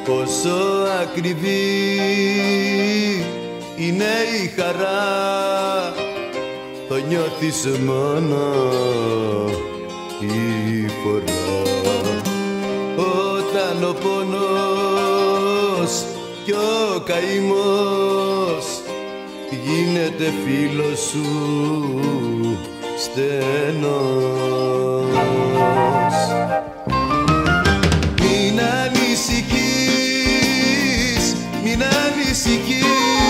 πόσο ακριβή είναι η χαρά, το νιώθεις μόνο η φορά. Όταν ο πόνος κι ο καημός γίνεται φίλος σου στενός. Μην ανησυχείς, μην ανησυχείς,